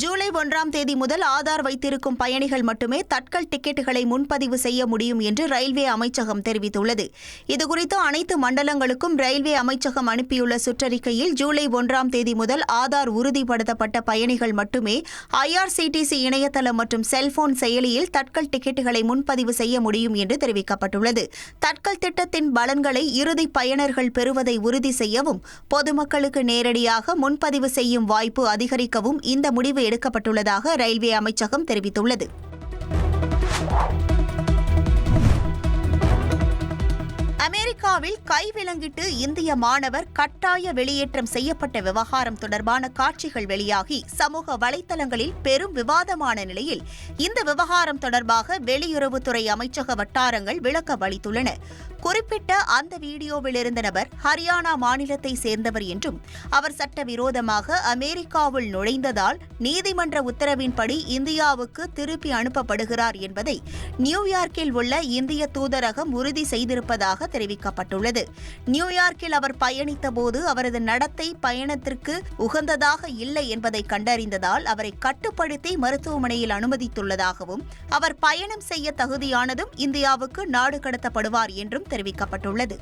ஜூலை 1ஆம் தேதி முதல் ஆதார் வைத்திருக்கும் பயணிகள் மட்டுமே தட்கல் டிக்கெட்டுகளை முன்பதிவு செய்ய முடியும் என்று ரயில்வே அமைச்சகம் தெரிவித்துள்ளது. இதுகுறித்து அனைத்து மண்டலங்களுக்கும் ரயில்வே அமைச்சகம் அனுப்பியுள்ள சுற்றறிக்கையில் ஜூலை 1ஆம் தேதி முதல் ஆதார் உறுதிப்படுத்தப்பட்ட பயணிகள் மட்டுமே IRCTC இணையதளம் மற்றும் செல்போன் செயலியில் தட்கல் டிக்கெட்டுகளை முன்பதிவு செய்ய முடியும் என்று தெரிவிக்கப்பட்டுள்ளது. தட்கல் திட்டத்தின் பலன்களை இறுதி பயனர்கள் பெறுவதை உறுதி செய்யவும் பொதுமக்களுக்கு நேரடியாக முன்பதிவு செய்யும் வாய்ப்பு அதிகரிக்கவும் இந்த முடிவு எடுக்கப்பட்டுள்ளதாக ரயில்வே அமைச்சகம் தெரிவித்துள்ளது. அமெரிக்காவில் கைவிலங்கிட்டு இந்திய மாணவர் கட்டாய வெளியேற்றம் செய்யப்பட்ட விவகாரம் தொடர்பான காட்சிகள் வெளியாகி சமூக வலைதளங்களில் பெரும் விவாதமான நிலையில் இந்த விவகாரம் தொடர்பாக வெளியுறவுத்துறை அமைச்சக வட்டாரங்கள் விளக்கம் அளித்துள்ளன. குறிப்பிட்ட அந்த வீடியோவில் இருந்த நபர் ஹரியானா மாநிலத்தை சேர்ந்தவர் என்றும் அவர் சட்டவிரோதமாக அமெரிக்காவில் நுழைந்ததால் நீதிமன்ற உத்தரவின்படி இந்தியாவுக்கு திருப்பி அனுப்பப்படுகிறார் என்பதை நியூயார்க்கில் உள்ள இந்திய தூதரகம் உறுதி செய்திருப்பதாக தெரிவிக்கப்பட்டுள்ளது. நியூயார்க்கில் அவர் பயணித்த போது அவரது நடத்தை பயணத்திற்கு உகந்ததாக இல்லை என்பதை கண்டறிந்ததால் அவரை கட்டுப்படுத்தி மருத்துவமனையில் அனுமதித்துள்ளதாகவும் அவர் பயணம் செய்ய தகுதியானதும் இந்தியாவுக்கு நாடு கடத்தப்படுவார் என்றும் தெரிவிக்கப்பட்டுள்ளது.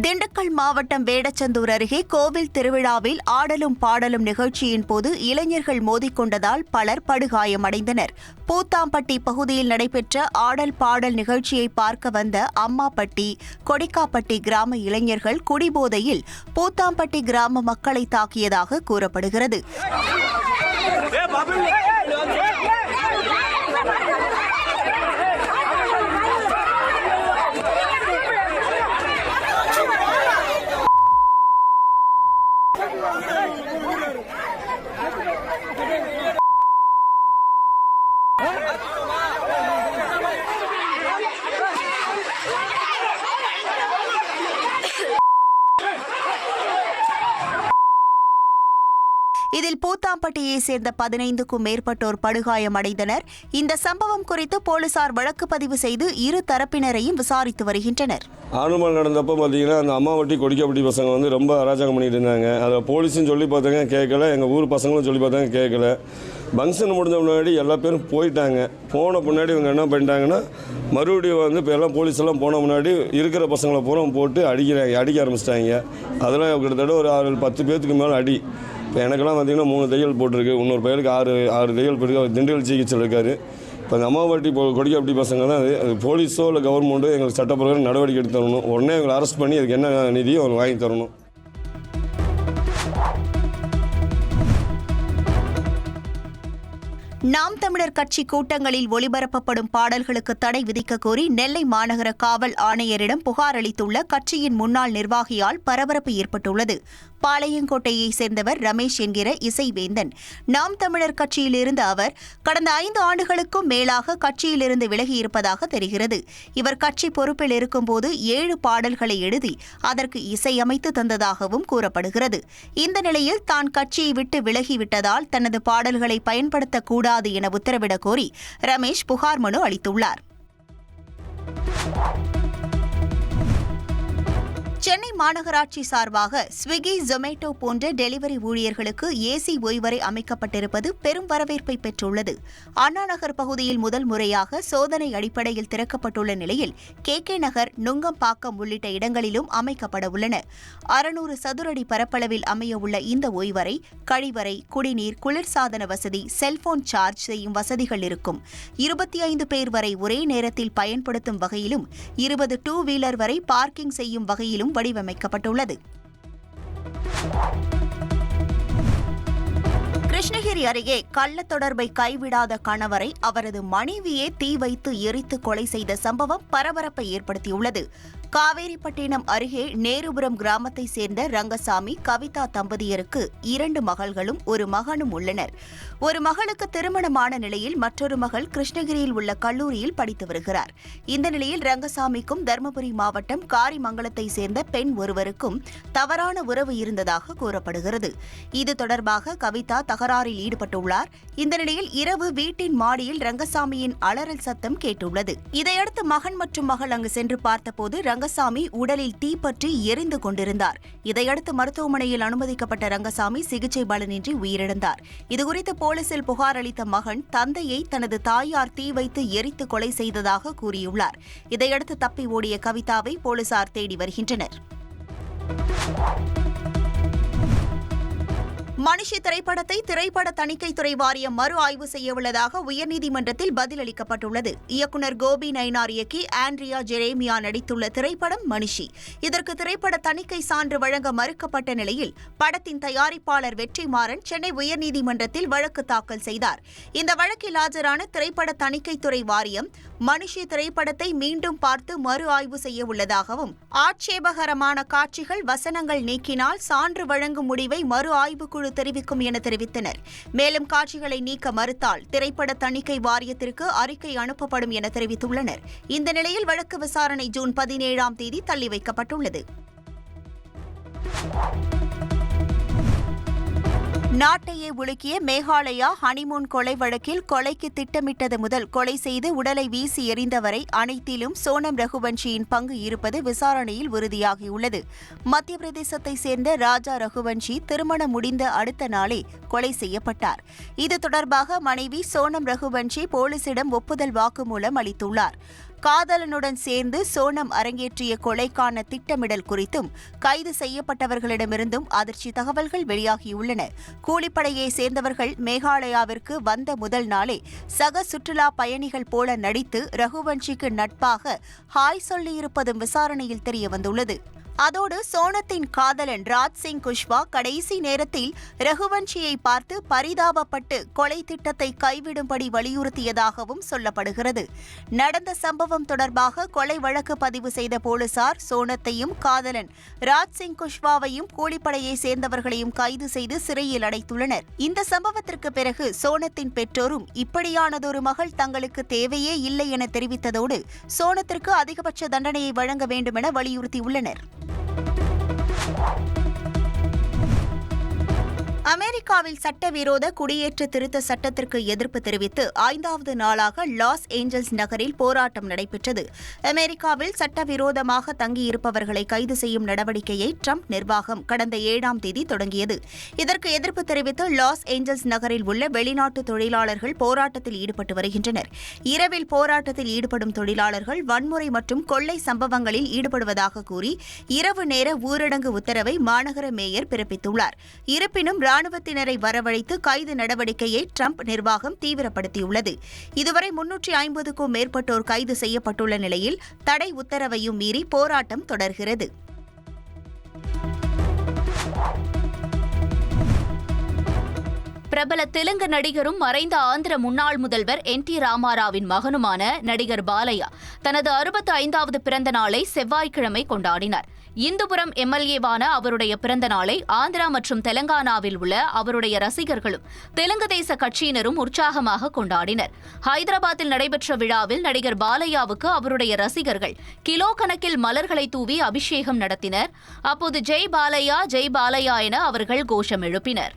திண்டுக்கல் மாவட்டம் வேடச்சந்தூர் அருகே கோவில் திருவிழாவில் ஆடலும் பாடலும் நிகழ்ச்சியின் போது இளைஞர்கள் மோதிக்கொண்டதால் பலர் படுகாயமடைந்தனர். பூத்தாம்பட்டி பகுதியில் நடைபெற்ற ஆடல் பாடல் நிகழ்ச்சியை பார்க்க வந்த அம்மாப்பட்டி, கொடிக்காப்பட்டி கிராம இளைஞர்கள் குடிபோதையில் பூத்தாம்பட்டி கிராம மக்களை தாக்கியதாக கூறப்படுகிறது. இதில் பூத்தாம்பட்டியைச் சேர்ந்த 15க்கும் மேற்பட்டோர் படுகாயமடைந்தனர். இந்த சம்பவம் குறித்து போலீசார் வழக்கு பதிவு செய்து இரு தரப்பினரையும் விசாரித்து வருகின்றனர். ஆனுமல் நடந்தப்போ பார்த்தீங்கன்னா அந்த அம்மாவட்டி கொடிக்காப்பட்டி பசங்க ரொம்ப அராஜகம் பண்ணிட்டு இருந்தாங்க. அதில் போலீஸும் சொல்லி பார்த்தாங்க கேட்கல, எங்கள் ஊர் பசங்களும் சொல்லி பார்த்தாங்க கேட்கல. ஃபங்க்ஷன் முடிஞ்ச முன்னாடி எல்லா பேரும் போயிட்டாங்க. போன முன்னாடி இவங்க என்ன பண்ணிட்டாங்கன்னா மறுபடியும் இப்போ எல்லாம் போலீஸ் எல்லாம் போன முன்னாடி இருக்கிற பசங்களை பூரா போட்டு அடிக்க ஆரம்பிச்சிட்டாங்க. அதெல்லாம் கிட்டத்தட்ட ஒரு 10 பேர்த்துக்கு மேலே அடி. இப்போ எனக்கெல்லாம் பார்த்திங்கன்னா 3 தையல் போட்டிருக்கு. இன்னொரு பையனுக்கு 6 தையல் போயிருக்கு. அவர் திண்டுக்கல் சிகிச்சையில் இருக்கார். இப்போ அந்த அம்மாவட்டி கொடிக்காப்பட்டி பசங்க தான் அது போலீஸோ இல்லை கவர்மெண்ட்டோ எங்களுக்கு சட்டப்பிரகாரம் நடவடிக்கை எடுத்து தரணும். உடனே எங்களை அரெஸ்ட் பண்ணி அதுக்கு என்ன நிதியோ அவங்க வாங்கி தரணும். நாம் தமிழர் கட்சி கூட்டங்களில் ஒளிபரப்பப்படும் பாடல்களுக்கு தடை விதிக்க கோரி நெல்லை மாநகர காவல் ஆணையரிடம் புகார் அளித்துள்ள கட்சியின் முன்னாள் நிர்வாகியால் பரபரப்பு ஏற்பட்டுள்ளது. பாளையங்கோட்டையைச் சேர்ந்தவர் ரமேஷ் என்கிற இசைவேந்தன். நாம் தமிழர் கட்சியிலிருந்து அவர் கடந்த 5 ஆண்டுகளுக்கும் மேலாக கட்சியிலிருந்து விலகியிருப்பதாக தெரிகிறது. இவர் கட்சி பொறுப்பில் இருக்கும்போது 7 பாடல்களை எழுதி அதற்கு இசையமைத்து தந்ததாகவும் கூறப்படுகிறது. இந்த நிலையில் தான் கட்சியை விட்டு விலகிவிட்டதால் தனது பாடல்களை பயன்படுத்தக்கூடாது என உத்தரவிடக் கோரி ரமேஷ் புகார் மனு அளித்துள்ளார். சென்னை மாநகராட்சி சார்பாக ஸ்விக்கி, ஜொமேட்டோ போன்ற டெலிவரி ஊழியர்களுக்கு ஏசி ஓய்வறை அமைக்கப்பட்டிருப்பது பெரும் வரவேற்பை பெற்றுள்ளது. அண்ணா நகர் பகுதியில் முதல் முறையாக சோதனை அடிப்படையில் திறக்கப்பட்டுள்ள நிலையில் KK நகர், நுங்கம்பாக்கம் உள்ளிட்ட இடங்களிலும் அமைக்கப்பட உள்ளன. 600 சதுரடி பரப்பளவில் அமையவுள்ள இந்த ஓய்வறை கழிவறை, குடிநீர், குளிர்சாதன வசதி, செல்போன் சார்ஜ் செய்யும் வசதிகள் இருக்கும். 25 பேர் வரை ஒரே நேரத்தில் பயன்படுத்தும் வகையிலும் 20 டூ வீலர் வரை பார்க்கிங் செய்யும் வகையிலும் வடிவமைக்கப்பட்டுள்ளது. கிருஷ்ணகிரி அருகே கள்ள தொடர்பை கைவிடாத கணவரை அவரது மனைவியே தீ வைத்து எரித்து கொலை செய்த சம்பவம் பரபரப்பை ஏற்படுத்தியுள்ளது. காவேரிப்பட்டினம் அருகே நேருபுரம் கிராமத்தை சேர்ந்த ரங்கசாமி, கவிதா தம்பதியருக்கு 2 மகள்களும் 1 மகனும் உள்ளனர். ஒரு மகளுக்கு திருமணமான நிலையில் மற்றொரு மகள் கிருஷ்ணகிரியில் உள்ள கல்லூரியில் படித்து வருகிறார். இந்த நிலையில் ரங்கசாமிக்கும் தருமபுரி மாவட்டம் காரிமங்கலத்தை சேர்ந்த பெண் ஒருவருக்கும் தவறான உறவு இருந்ததாக கூறப்படுகிறது. இது தொடர்பாக கவிதா தகராறில் ஈடுபட்டுள்ளார். இந்த நிலையில் இரவு வீட்டின் மாடியில் ரங்கசாமியின் அலறல் சத்தம் கேட்டுள்ளது. இதையடுத்து மகன் மற்றும் மகள் அங்கு சென்று பார்த்தபோது ரங்கசாமி உடலில் தீப்பற்றி எரிந்து கொண்டிருந்தார். இதையடுத்து மருத்துவமனையில் அனுமதிக்கப்பட்ட ரங்கசாமி சிகிச்சை பலனின்றி உயிரிழந்தார். இதுகுறித்து போலீசில் புகார் அளித்த மகன் தந்தையை தனது தாயார் தீ வைத்து எரித்து கொலை செய்ததாக கூறியுள்ளார். இதையடுத்து தப்பி ஓடிய கவிதாவை போலீசார் தேடி வருகின்றனர். மனிஷி திரைப்படத்தை திரைப்பட தணிக்கைத்துறை வாரியம் மறு ஆய்வு செய்யவுள்ளதாக உயர்நீதிமன்றத்தில் பதிலளிக்கப்பட்டுள்ளது. இயக்குநர் கோபி நயினார் இயக்கி ஆண்ட்ரியா ஜெரேமியா நடித்துள்ள திரைப்படம் மனிஷி. இதற்கு திரைப்பட தணிக்கை சான்று வழங்க மறுக்கப்பட்ட நிலையில் படத்தின் தயாரிப்பாளர் வெற்றிமாறன் சென்னை உயர்நீதிமன்றத்தில் வழக்கு தாக்கல் செய்தார். இந்த வழக்கில் ஆஜரான திரைப்பட தணிக்கைத்துறை வாரியம் மனிஷி திரைப்படத்தை மீண்டும் பார்த்து மறு ஆய்வு செய்யவுள்ளதாகவும், ஆட்சேபகரமான காட்சிகள், வசனங்கள் நீக்கினால் சான்று வழங்கும் முடிவை மறு ஆய்வுக்குழு தெரிவிக்கும் என தெரிவித்தனர். மேலும் காட்சிகளை நீக்க மறுத்தால் திரைப்பட தணிக்கை வாரியத்திற்கு அறிக்கை அனுப்பப்படும் என தெரிவித்துள்ளனர். இந்த நிலையில் வழக்கு விசாரணை ஜூன் 17ஆம் தேதி தள்ளி வைக்கப்பட்டுள்ளது. நாட்டையே உலுக்கிய மேகாலயா ஹனிமூன் கொலை வழக்கில் கொலைக்கு திட்டமிட்டது முதல் கொலை செய்து உடலை வீசி எறிந்தவரை அனைத்திலும் சோனம் ரகுவன்ஷியின் பங்கு இருப்பது விசாரணையில் உறுதியாகியுள்ளது. மத்திய பிரதேசத்தை சேர்ந்த ராஜா ரகுவன்ஷி திருமணம் முடிந்த அடுத்த நாளே கொலை செய்யப்பட்டார். இது தொடர்பாக மனைவி சோனம் ரகுவன்ஷி போலீசிடம் ஒப்புதல் வாக்குமூலம் அளித்துள்ளார். காதலனுடன் சேர்ந்து சோனம் அரங்கேற்றிய கொலைக்கான திட்டமிடல் குறித்தும் கைது செய்யப்பட்டவர்களிடமிருந்தும் அதிர்ச்சி தகவல்கள் வெளியாகியுள்ளன. கூலிப்படையை சேர்ந்தவர்கள் மேகாலயாவிற்கு வந்த முதல் நாளே சக சுற்றுலா பயணிகள் போல நடித்து ரகுவன்ஷிக்கு நட்பாக ஹாய் சொல்லியிருப்பதும் விசாரணையில் தெரியவந்துள்ளது. அதோடு சோனத்தின் காதலன் ராஜ் சிங் குஷ்வா கடைசி நேரத்தில் ரகுவன்ஷியை பார்த்து பரிதாபப்பட்டு கொலை திட்டத்தை கைவிடும்படி வலியுறுத்தியதாகவும் சொல்லப்படுகிறது. நடந்த சம்பவம் தொடர்பாக கொலை வழக்கு பதிவு செய்த போலீசார் சோனத்தையும் காதலன் ராஜ் சிங் குஷ்வாவையும் கூலிப்படையை சேர்ந்தவர்களையும் கைது செய்து சிறையில் அடைத்துள்ளனர். இந்த சம்பவத்திற்கு பிறகு சோனத்தின் பெற்றோரும் இப்படியானதொரு மகள் தங்களுக்கு தேவையே இல்லை என தெரிவித்ததோடு சோனத்திற்கு அதிகபட்ச தண்டனையை வழங்க வேண்டுமென வலியுறுத்தியுள்ளனர். அமெரிக்காவில் சட்டவிரோத குடியேற்ற திருத்த சட்டத்திற்கு எதிர்ப்பு தெரிவித்து 5வது நாளாக லாஸ் ஏஞ்சல்ஸ் நகரில் போராட்டம் நடைபெற்றது. அமெரிக்காவில் சட்டவிரோதமாக தங்கியிருப்பவர்களை கைது செய்யும் நடவடிக்கையை ட்ரம்ப் நிர்வாகம் கடந்த 7ஆம் தேதி தொடங்கியது. இதற்கு எதிர்ப்பு தெரிவித்து லாஸ் ஏஞ்சல்ஸ் நகரில் உள்ள வெளிநாட்டு தொழிலாளர்கள் போராட்டத்தில் ஈடுபட்டு வருகின்றனர். இரவில் போராட்டத்தில் ஈடுபடும் தொழிலாளர்கள் வன்முறை மற்றும் கொள்ளை சம்பவங்களில் ஈடுபடுவதாக கூறி இரவு நேர ஊரடங்கு உத்தரவை மாநகர மேயர் பிறப்பித்துள்ளார். இருப்பினும் ராணுவத்தினரை வரவழைத்து கைது நடவடிக்கையை ட்ரம்ப் நிர்வாகம் தீவிரப்படுத்தியுள்ளது. இதுவரை 350க்கும் மேற்பட்டோர் கைது செய்யப்பட்டுள்ள நிலையில் தடை உத்தரவையும் மீறி போராட்டம் தொடர்கிறது. பிரபல தெலுங்கு நடிகரும் மறைந்த ஆந்திர முன்னாள் முதல்வர் என்.டி. ராமாராவின் மகனுமான நடிகர் பாலையா தனது 65வது பிறந்த நாளை செவ்வாய்க்கிழமை கொண்டாடினார். இந்துபுரம் எம்எல்ஏவான அவருடைய பிறந்த நாளை ஆந்திரா மற்றும் தெலங்கானாவில் உள்ள அவருடைய ரசிகர்களும் தெலுங்கு தேச கட்சியினரும் உற்சாகமாக கொண்டாடினர். ஹைதராபாத்தில் நடைபெற்ற விழாவில் நடிகர் பாலையாவுக்கு அவருடைய ரசிகர்கள் கிலோ கணக்கில் மலர்களை தூவி அபிஷேகம் நடத்தினர். அப்போது ஜெய் பாலையா என அவர்கள் கோஷம் எழுப்பினர்.